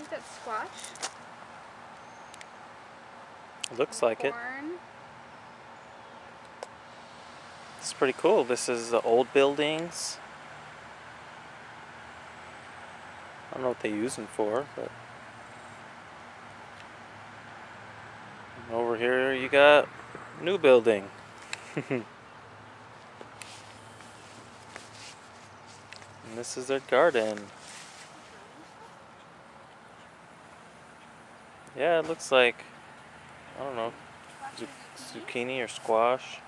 think that's squash. Looks like corn. it. It's pretty cool. This is the old buildings. I don't know what they use them for, but over here you got new building. And this is their garden. Yeah, it looks like, I don't know, zucchini or squash.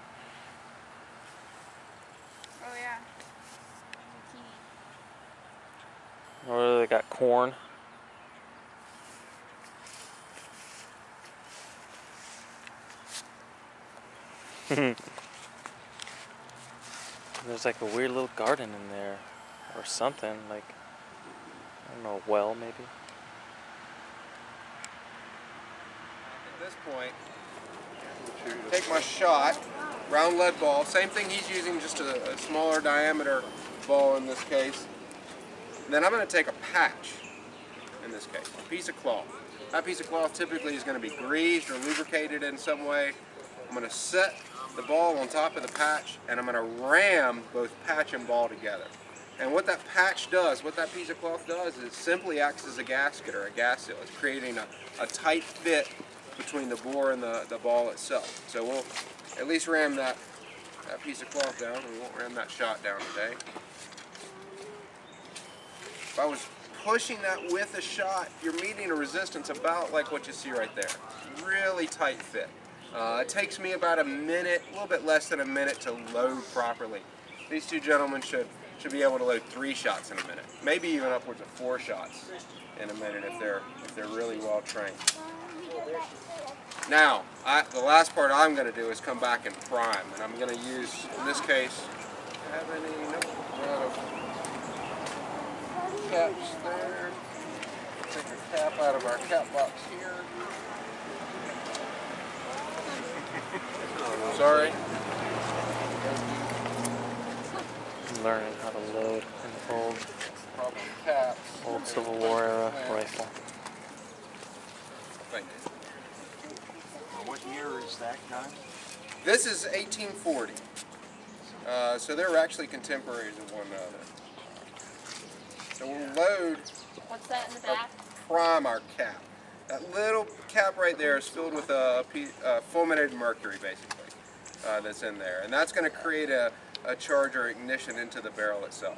Oh yeah. Zucchini. Or they got corn. There's like a weird little garden in there, or something, like, I don't know, a well maybe. At this point, take my shot, round lead ball, same thing he's using, just a smaller diameter ball in this case. And then I'm going to take a patch, in this case, a piece of cloth. That piece of cloth typically is going to be greased or lubricated in some way. I'm going to set the ball on top of the patch, and I'm going to ram both patch and ball together. And what that patch does, what that piece of cloth does, is it simply acts as a gasket or a gas seal. It's creating a tight fit between the bore and the ball itself. So we'll at least ram that piece of cloth down. We won't ram that shot down today. If I was pushing that with a shot, you're meeting a resistance about like what you see right there. Really tight fit. It takes me about a minute, a little bit less than a minute to load properly. These two gentlemen should be able to load 3 shots in a minute, maybe even upwards of 4 shots in a minute if they're really well trained. Now, the last part I'm going to do is come back and prime, and I'm going to use, in this case, have any caps there. Take a cap out of our cap box here. Sorry. Learning how to load an old Civil War era rifle. Thank you. What year is that gun? This is 1840. So they're actually contemporaries of one another. So we'll load. What's that in the back? Prime our cap. That little cap right there is filled with fulminated mercury, basically, that's in there. And that's going to create a charge or ignition into the barrel itself.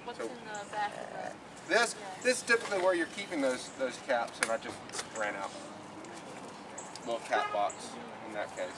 What's in the back of This is typically where you're keeping those caps, and I just ran out. Little cap box in that case.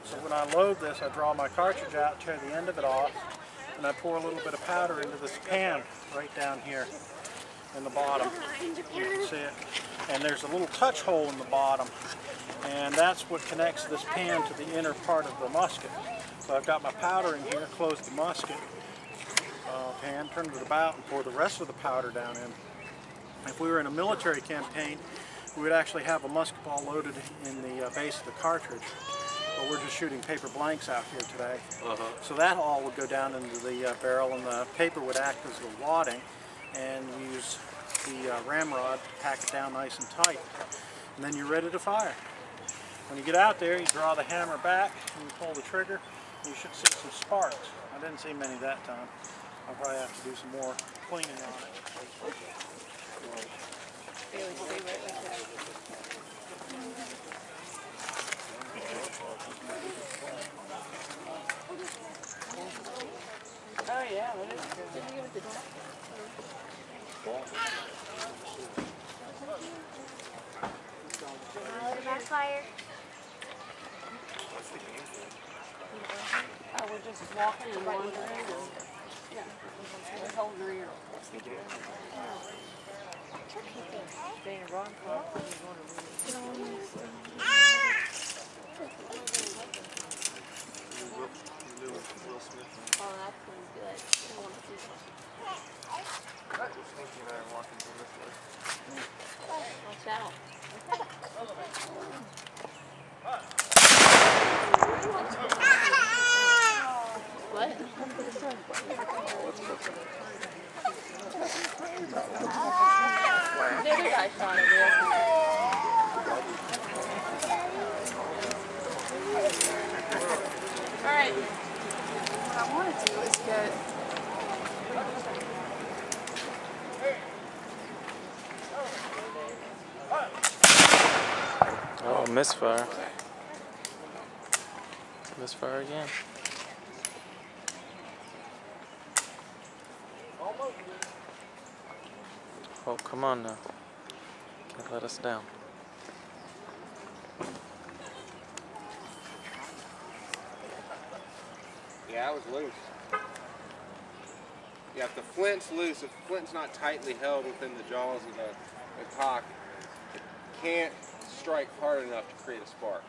So when I load this, I draw my cartridge out, tear the end of it off, and I pour a little bit of powder into this pan right down here in the bottom. You can see it. And there's a little touch hole in the bottom, and that's what connects this pan to the inner part of the musket. So I've got my powder in here, close the musket pan, turn it about, and pour the rest of the powder down in. If we were in a military campaign, we would actually have a musket ball loaded in the base of the cartridge. But we're just shooting paper blanks out here today. So that all would go down into the barrel, and the paper would act as a wadding, and use the ramrod to pack it down nice and tight. And then you're ready to fire. When you get out there, you draw the hammer back and you pull the trigger, and you should see some sparks. I didn't see many that time. I'll probably have to do some more cleaning on it. Oh yeah, that is good. Backfire. Oh, we're just walking and wandering. Yeah. We're holding her ear. Stay in wrong place. Will Smith. Oh, misfire. Misfire again. Oh, come on now. Can't let us down. Yeah, it was loose. Yeah, if the flint's loose, if the flint's not tightly held within the jaws of the cock, it can't strike hard enough to create a spark.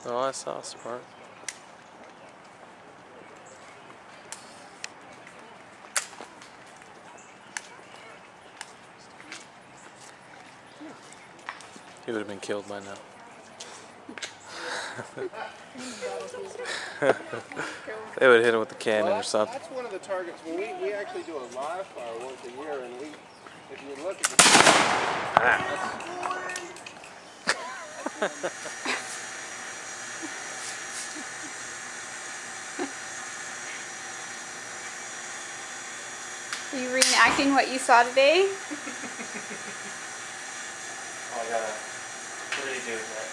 Oh, I saw a spark. He would have been killed by now. They would hit him with the cannon or something. That's one of the targets. When we actually do a live fire once a year, and if you look at the Are you reenacting what you saw today? Oh, I gotta redo that.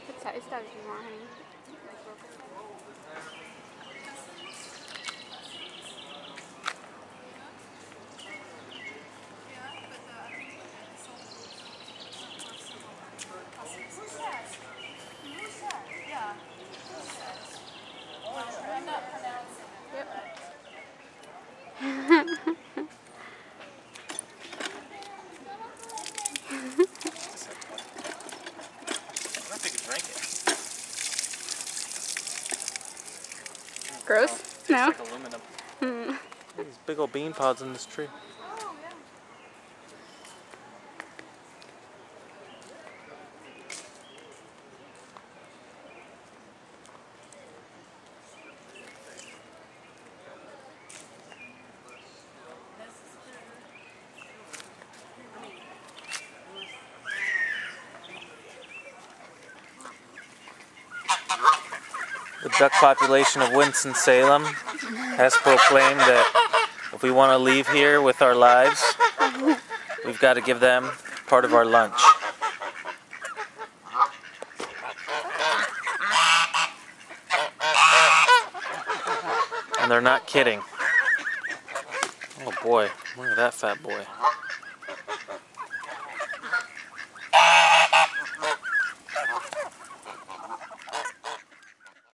What size dog do you want, honey? Gross? No? It's like aluminum. These big old bean pods in this tree. The duck population of Winston, Salem has proclaimed that if we want to leave here with our lives, we've got to give them part of our lunch. And they're not kidding. Oh boy, look at that fat boy.